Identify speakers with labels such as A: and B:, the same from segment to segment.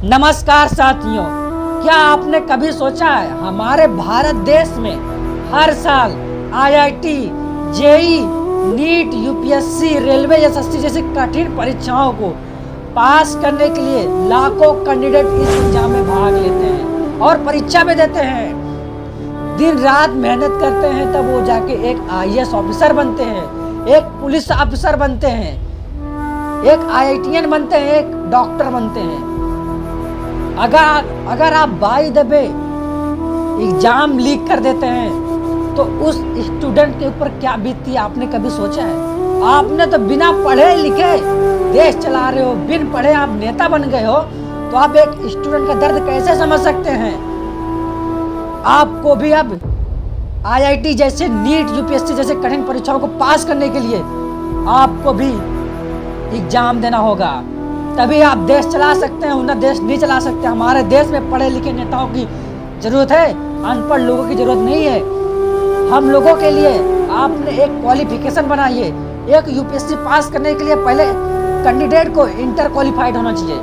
A: नमस्कार साथियों, क्या आपने कभी सोचा है हमारे भारत देश में हर साल IIT, JEE, NEET, UPSC, railway, SSC जैसी कठिन परीक्षाओं को पास करने के लिए लाखों कैंडिडेट इस एग्जाम में भाग लेते हैं और परीक्षा में देते हैं। दिन रात मेहनत करते हैं, तब वो जाके एक आईएएस ऑफिसर बनते हैं, एक पुलिस ऑफिसर बनते हैं, एक आईआईटीएन बनते हैं, एक डॉक्टर बनते हैं। अगर आप by the way exam leak कर देते हैं तो उस स्टूडेंट के ऊपर क्या बीतती है, आपने कभी सोचा है? आपने तो बिना पढ़े लिखे देश चला रहे हो, बिन पढ़े आप नेता बन गए हो, तो आप एक स्टूडेंट का दर्द कैसे समझ सकते हैं? आपको भी अब आईआईटी जैसे, नीट, यूपीएससी जैसे कठिन परीक्षाओं को पास करने के लिए आपको भी एग्जाम देना होगा, तभी आप देश चला सकते हैं, वरना देश नहीं चला सकते। हमारे देश में पढ़े लिखे नेताओं की जरूरत है, अनपढ़ लोगों की जरूरत नहीं है। हम लोगों के लिए आपने एक क्वालिफिकेशन बनाइए। एक यूपीएससी पास करने के लिए पहले कैंडिडेट को इंटर क्वालिफाइड होना चाहिए,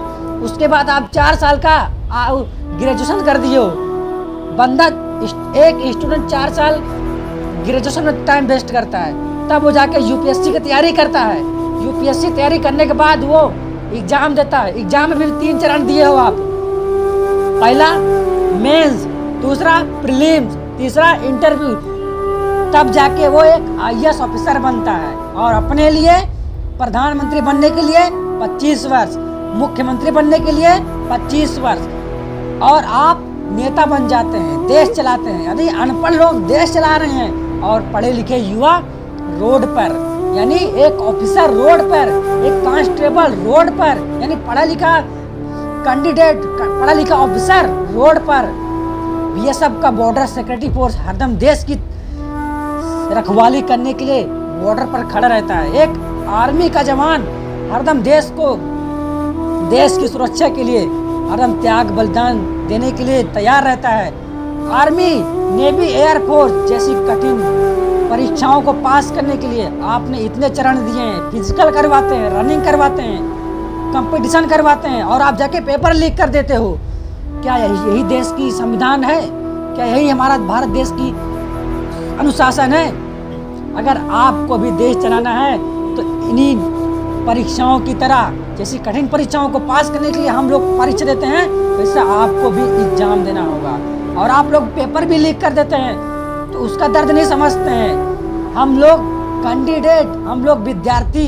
A: उसके बाद आप 4 साल का ग्रेजुएशन कर दिए हो। बंदा, एक स्टूडेंट 4 साल ग्रेजुएशन में टाइम वेस्ट करता है, तब वो जाके यूपीएससी की तैयारी करता है। यूपीएससी तैयारी करने के बाद वो एग्जाम देता है। एग्जाम में भी 3 चरण दिए हो आप, पहला मेंस, दूसरा प्रीलिम्स, तीसरा इंटरव्यू, तब जाके वो एक आईएएस ऑफिसर बनता है। और अपने लिए प्रधानमंत्री बनने के लिए 25 वर्ष, मुख्यमंत्री बनने के लिए 25 वर्ष, और आप नेता बन जाते हैं, देश चलाते हैं। यदि अनपढ़ लोग देश चला रहे हैं और पढ़े लिखे युवा रोड पर, यानी एक ऑफिसर रोड पर, एक कांस्टेबल रोड पर, यानी पढ़ा लिखा कैंडिडेट, पढ़ा लिखा ऑफिसर रोड पर, बीएसएफ का बॉर्डर सिक्योरिटी फोर्स हरदम देश की रखवाली करने के लिए बॉर्डर पर खड़ा रहता है। एक आर्मी का जवान हरदम देश की सुरक्षा के लिए हरदम त्याग बलिदान देने के लिए तैयार रहता है। आर्मी, नेवी, एयरफोर्स जैसी कठिन परीक्षाओं को पास करने के लिए आपने इतने चरण दिए हैं, फिजिकल करवाते हैं, रनिंग करवाते हैं, कंपटीशन करवाते हैं, और आप जाके पेपर लीक कर देते हो। क्या यही देश की संविधान है? क्या यही हमारा भारत देश की अनुशासन है? अगर आपको भी देश चलाना है तो इन्हीं परीक्षाओं की तरह, जैसी कठिन परीक्षाओं को पास करने के लिए हम लोग परीक्षा देते हैं, वैसे आपको भी एग्जाम देना होगा। और आप लोग पेपर भी लीक कर देते हैं तो उसका दर्द नहीं समझते हैं। हम लोग कैंडिडेट, हम लोग विद्यार्थी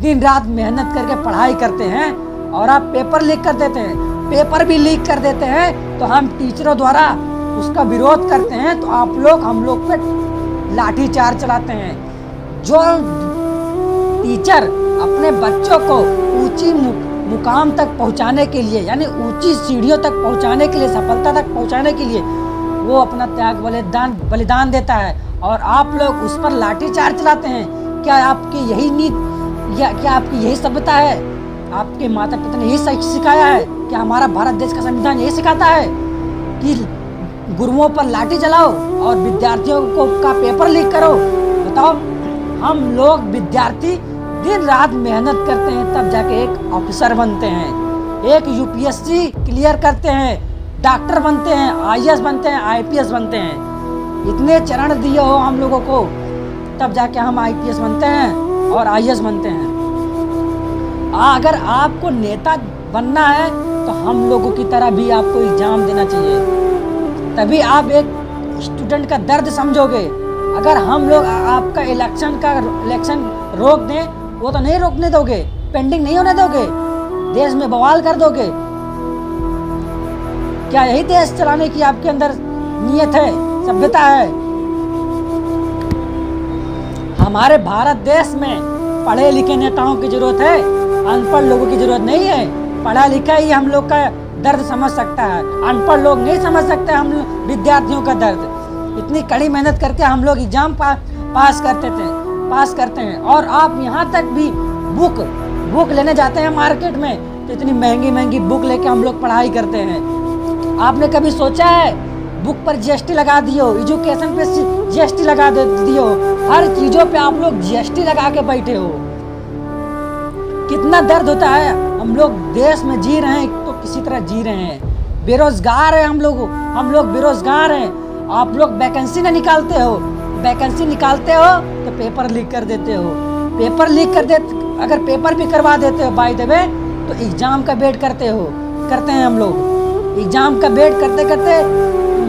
A: दिन रात मेहनत करके पढ़ाई करते हैं और आप पेपर लीक कर देते हैं। पेपर भी लीक कर देते हैं तो हम टीचरों द्वारा उसका विरोध करते हैं, तो आप लोग हम लोग पे लाठीचार्ज चलाते हैं। जो टीचर अपने बच्चों को ऊंची मुकाम तक पहुंचाने के लिए, यानी ऊंची सीढ़ियों तक पहुंचाने के लिए, सफलता तक पहुंचाने के लिए वो अपना त्याग बलिदान देता है, और आप लोग उस पर लाठीचार्ज चलाते हैं। क्या आपकी यही नीति, क्या आपकी यही सभ्यता है? आपके माता पिता ने यही सिखाया है? क्या हमारा भारत देश का संविधान यही सिखाता है कि गुरुओं पर लाठी चलाओ और विद्यार्थियों का पेपर लीक करो? बताओ, हम लोग विद्यार्थी दिन रात मेहनत करते हैं, तब जाके एक ऑफिसर बनते हैं, एक यूपीएससी क्लियर करते हैं, डॉक्टर बनते हैं, आईएएस बनते हैं, आईपीएस बनते हैं। इतने चरण दिए हो हम लोगों को, तब जाके हम आईपीएस बनते हैं और आईएएस बनते हैं। अगर आपको नेता बनना है तो हम लोगों की तरह भी आपको एग्जाम देना चाहिए, तभी आप एक स्टूडेंट का दर्द समझोगे। अगर हम लोग आपका इलेक्शन रोक दें, वो तो नहीं रोकने दोगे, पेंडिंग नहीं होने दोगे, देश में बवाल कर दोगे। क्या यही देश चलाने की आपके अंदर नियत है, सभ्यता है? हमारे भारत देश में पढ़े लिखे नेताओं की जरूरत है, अनपढ़ लोगों की जरूरत नहीं है। पढ़ा लिखा ही हम लोग का दर्द समझ सकता है, अनपढ़ लोग नहीं समझ सकते हम विद्यार्थियों का दर्द। इतनी कड़ी मेहनत करके हम लोग एग्जाम पास करते हैं, और आप यहाँ तक भी बुक लेने जाते हैं मार्केट में, तो इतनी महंगी बुक लेके हम लोग पढ़ाई करते हैं। आपने कभी सोचा है बुक पर जीएसटी लगा दियो, एजुकेशन पे जीएसटी लगा दियो, हर चीजों पे आप लोग जीएसटी लगा के बैठे हो। कितना दर्द होता है। हम लोग देश में जी रहे हैं तो किसी तरह जी रहे हैं, बेरोजगार है हम लोग बेरोजगार हैं। आप लोग वैकेंसी नहीं निकालते हो, वैकेंसी निकालते हो तो पेपर लीक कर देते हो, पेपर लीक कर दे, अगर पेपर भी करवा देते हो बाय द वे तो एग्जाम का वेट करते हैं हम लोग। एग्जाम का वेट करते करते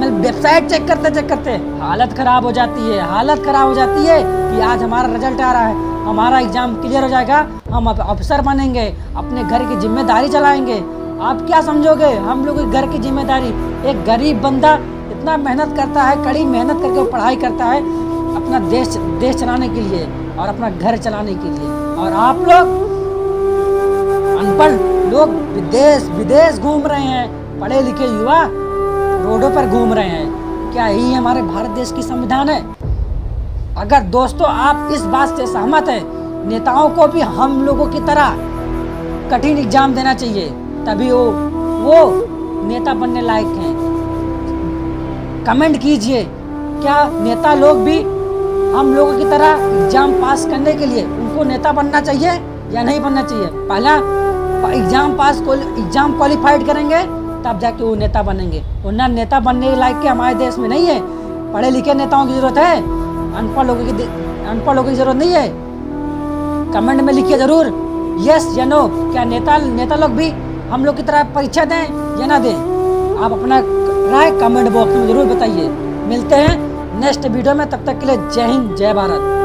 A: वेबसाइट चेक करते हालत खराब हो जाती है कि आज हमारा रिजल्ट आ रहा है, हमारा एग्जाम क्लियर हो जाएगा, हम ऑफिसर बनेंगे, अपने घर की जिम्मेदारी चलाएंगे। आप क्या समझोगे हम लोग घर की जिम्मेदारी? एक गरीब बंदा इतना मेहनत करता है, कड़ी मेहनत करके वो पढ़ाई करता है अपना देश चलाने के लिए और अपना घर चलाने के लिए, और आप लोग अनपढ़ लोग विदेश घूम रहे हैं, पढ़े लिखे युवा रोडों पर घूम रहे हैं। क्या यही हमारे भारत देश की संविधान है? अगर दोस्तों आप इस बात से सहमत हैं, नेताओं को भी हम लोगों की तरह कठिन एग्जाम देना चाहिए, तभी वो नेता बनने लायक हैं। कमेंट कीजिए, क्या नेता लोग भी हम लोगों की तरह एग्जाम पास करने के लिए उनको नेता बनना चाहिए या नहीं बनना चाहिए? पहला एग्जाम क्वालिफाइड करेंगे तब जाके वो नेता बनेंगे, वरना नेता बनने के लायक के हमारे देश में नहीं है। पढ़े लिखे नेताओं की जरूरत है, अनपढ़ लोगों की जरूरत नहीं है। कमेंट में लिखिए जरूर यस या नो, क्या नेता लोग भी हम लोग की तरह परीक्षा दें या ना दें? आप अपना राय कमेंट बॉक्स में जरूर बताइए। मिलते हैं नेक्स्ट वीडियो में, तब तक के लिए जय हिंद जय भारत।